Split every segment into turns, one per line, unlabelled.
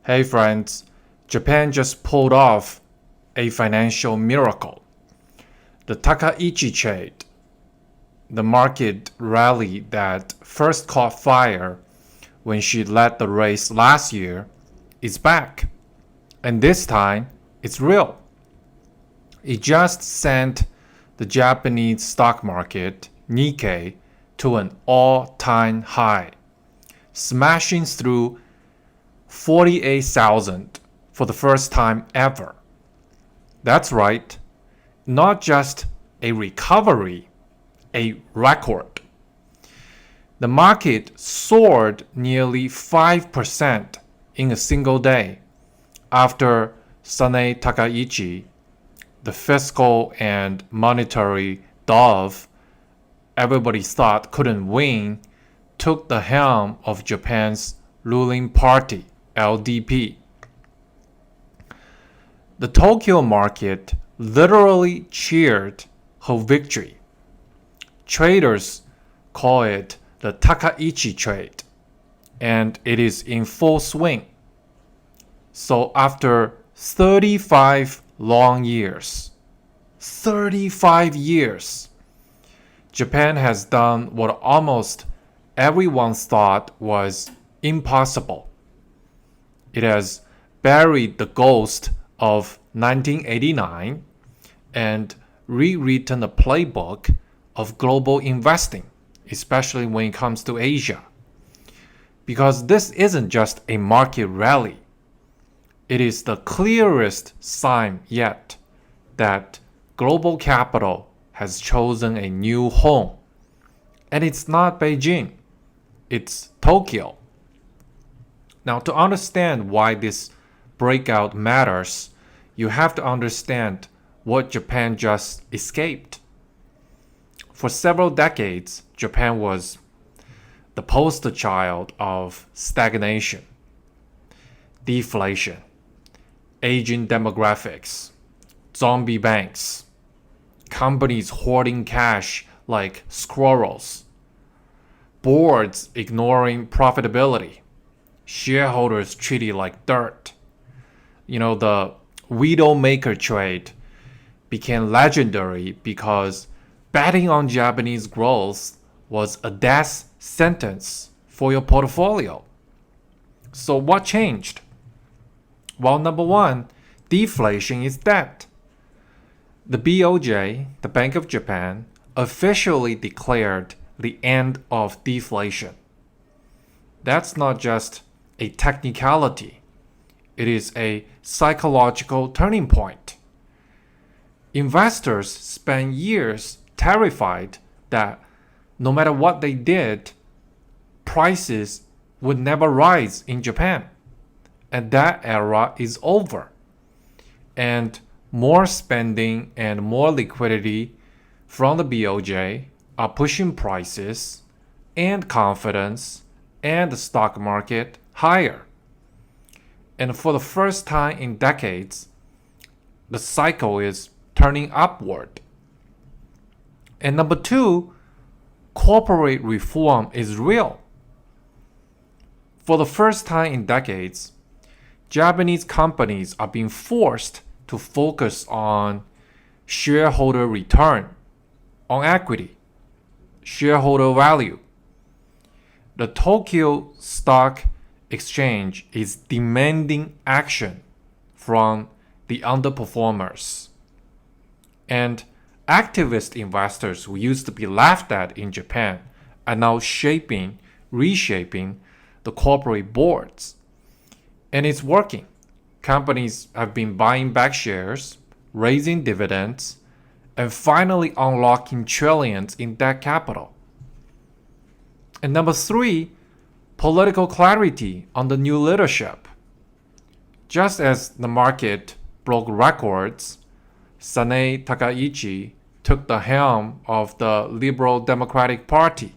Hey friends, Japan just pulled off a financial miracle. The Takaichi Trade, the market rally that first caught fire when she led the race last year, is back. And this time, it's real. It just sent the Japanese stock market, Nikkei, to an all-time high, smashing through 48,000 for the first time ever. That's right, not just a recovery, a record. The market soared nearly 5% in a single day after Sanae Takaichi, the fiscal and monetary dove everybody thought couldn't win, took the helm of Japan's ruling party, LDP. The Tokyo market literally cheered her victory. Traders call it the Takaichi Trade, and it is in full swing. So after 35 long years, 35 years, Japan has done what almost everyone thought was impossible. It has buried the ghost of 1989 and rewritten the playbook of global investing, especially when it comes to Asia. Because this isn't just a market rally. It is the clearest sign yet that global capital has chosen a new home. And it's not Beijing, it's Tokyo. Now, to understand why this breakout matters, you have to understand what Japan just escaped. For several decades, Japan was the poster child of stagnation, deflation, aging demographics, zombie banks, companies hoarding cash like squirrels, boards ignoring profitability, shareholders treated like dirt. The Widowmaker trade became legendary because betting on Japanese growth was a death sentence for your portfolio. So what changed? Well, number one, deflation is dead. The BOJ, the Bank of Japan, officially declared the end of deflation. That's not just a technicality. It is a psychological turning point. Investors spent years terrified that no matter what they did, prices would never rise in Japan. And that era is over. And more spending and more liquidity from the BOJ are pushing prices and confidence and the stock market higher. And for the first time in decades, the cycle is turning upward. And number two, corporate reform is real. For the first time in decades, Japanese companies are being forced to focus on shareholder return, on equity, shareholder value. The Tokyo Stock Exchange is demanding action from the underperformers. And activist investors who used to be laughed at in Japan are now reshaping the corporate boards. And it's working. Companies have been buying back shares, raising dividends, and finally unlocking trillions in debt capital. And number three, political clarity on the new leadership. Just as the market broke records, Sanae Takaichi took the helm of the Liberal Democratic Party,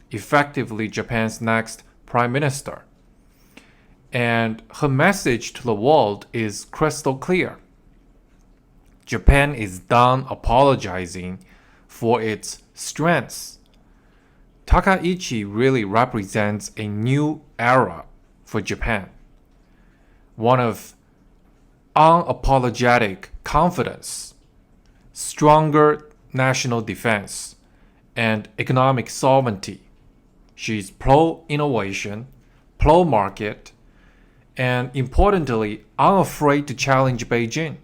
effectively Japan's next prime minister. And her message to the world is crystal clear. Japan is done apologizing for its strengths. Takaichi really represents a new era for Japan. one of unapologetic confidence, stronger national defense, and economic sovereignty. She's pro-innovation, pro-market, and importantly, unafraid to challenge Beijing.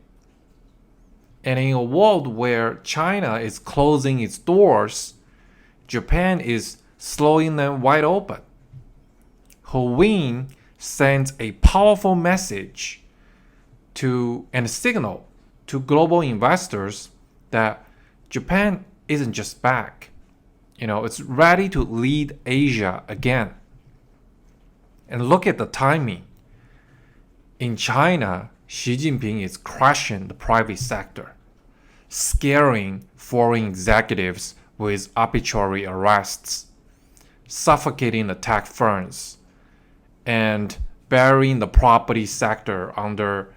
And in a world where China is closing its doors, Japan is slowing them wide open. Her win sends a powerful message and signal to global investors that Japan isn't just back. It's ready to lead Asia again. And look at the timing. In China, Xi Jinping is crushing the private sector, scaring foreign executives with arbitrary arrests, suffocating the tech firms, and burying the property sector under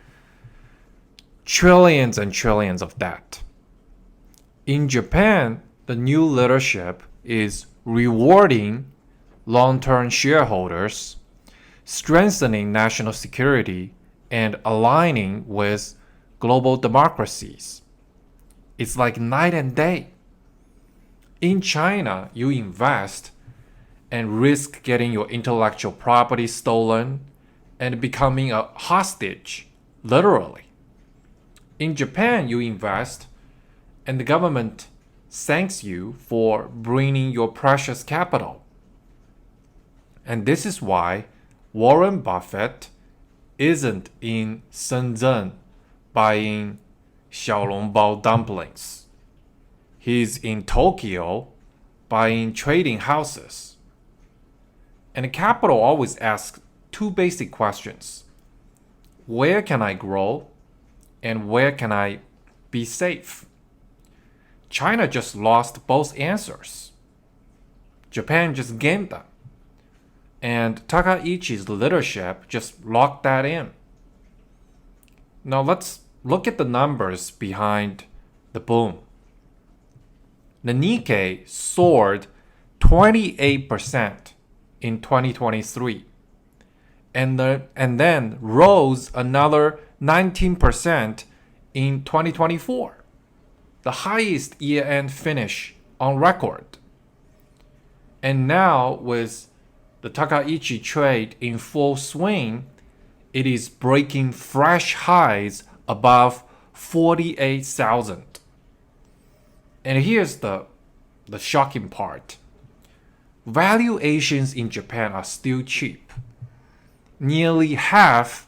trillions and trillions of debt. In Japan, the new leadership is rewarding long-term shareholders, strengthening national security, and aligning with global democracies. It's like night and day. In China, you invest and risk getting your intellectual property stolen and becoming a hostage, literally. In Japan, you invest and the government thanks you for bringing your precious capital. And this is why Warren Buffett isn't in Shenzhen buying xiaolongbao dumplings. He's in Tokyo buying trading houses. And capital always asks two basic questions. Where can I grow? And where can I be safe? China just lost both answers. Japan just gained them. And Takaichi's leadership just locked that in. Now let's look at the numbers behind the boom. The Nikkei soared 28% in 2023 and then rose another 19% in 2024, the highest year-end finish on record. And now with the Takaichi Trade in full swing, it is breaking fresh highs above 48,000. And here's the shocking part. Valuations in Japan are still cheap. Nearly half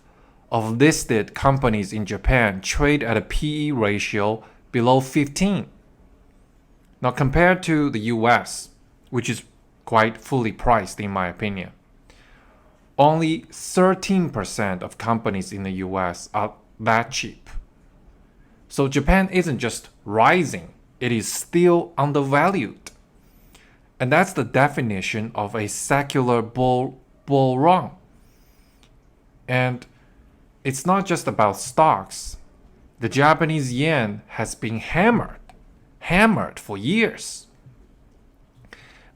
of listed companies in Japan trade at a PE ratio below 15. Now compared to the US, which is quite fully priced in my opinion, only 13% of companies in the US are that cheap. So Japan isn't just rising, it is still undervalued. And that's the definition of a secular bull run. And it's not just about stocks. The Japanese yen has been hammered for years,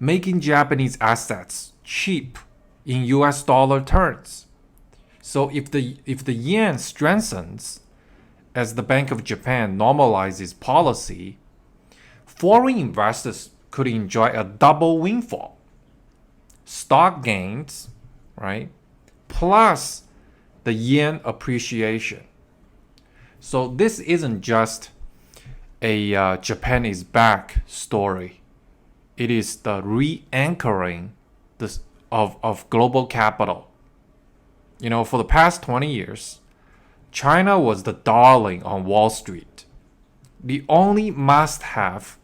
making Japanese assets cheap in US dollar terms. So if the yen strengthens as the Bank of Japan normalizes policy, foreign investors could enjoy a double windfall. Stock gains, right? Plus the yen appreciation. So this isn't just a Japan is back story. It is the re-anchoring of global capital. For the past 20 years, China was the darling on Wall Street, the only must-have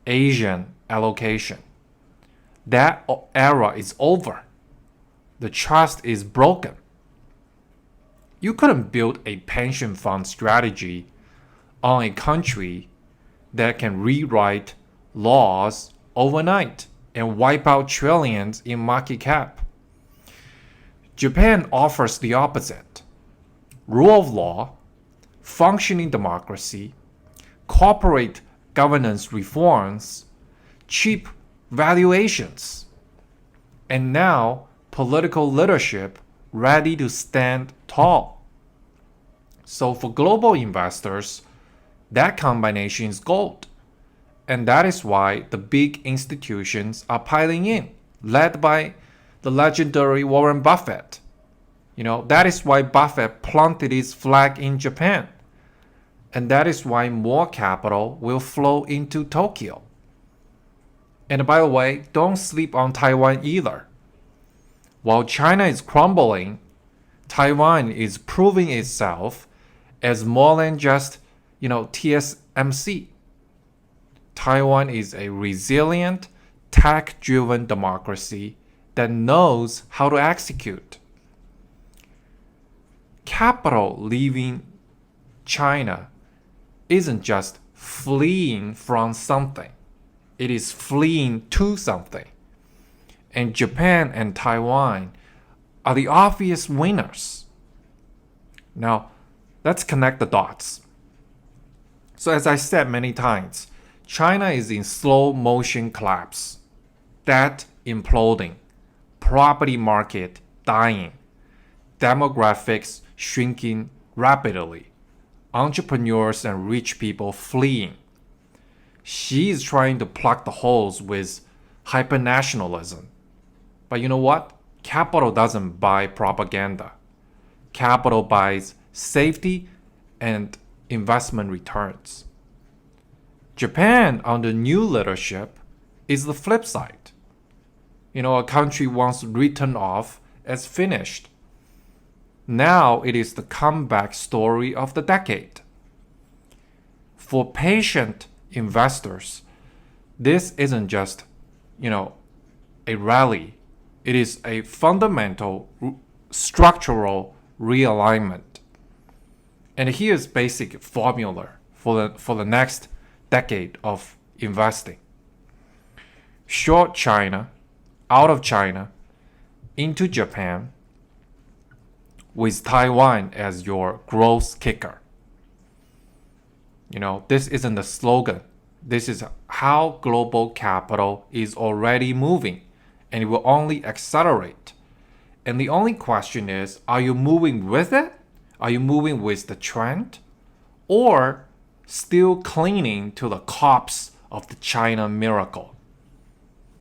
Asian allocation. That era is over. The trust is broken. You couldn't build a pension fund strategy on a country that can rewrite laws overnight and wipe out trillions in market cap. Japan offers the opposite. Rule of law, functioning democracy, corporate governance reforms, cheap valuations, and now political leadership ready to stand tall. So for global investors, that combination is gold. And that is why the big institutions are piling in, led by the legendary Warren Buffett. That is why Buffett planted his flag in Japan. And that is why more capital will flow into Tokyo. And by the way, don't sleep on Taiwan either. While China is crumbling, Taiwan is proving itself as more than just, TSMC. Taiwan is a resilient, tech-driven democracy that knows how to execute. Capital leaving China isn't just fleeing from something. It is fleeing to something. And Japan and Taiwan are the obvious winners. Now, let's connect the dots. So as I said many times, China is in slow motion collapse, debt imploding, property market dying, demographics shrinking rapidly, entrepreneurs and rich people fleeing. Xi is trying to plug the holes with hypernationalism. But you know what? Capital doesn't buy propaganda. Capital buys safety and investment returns. Japan, under new leadership, is the flip side. A country once written off as finished. Now it is the comeback story of the decade. For patient investors, this isn't just, a rally. It is a fundamental structural realignment. And here's basic formula for the next decade of investing. Short China, out of China, into Japan, with Taiwan as your growth kicker. This isn't a slogan. This is how global capital is already moving, and it will only accelerate. And the only question is, are you moving with it? Are you moving with the trend? Or still clinging to the corpse of the China miracle?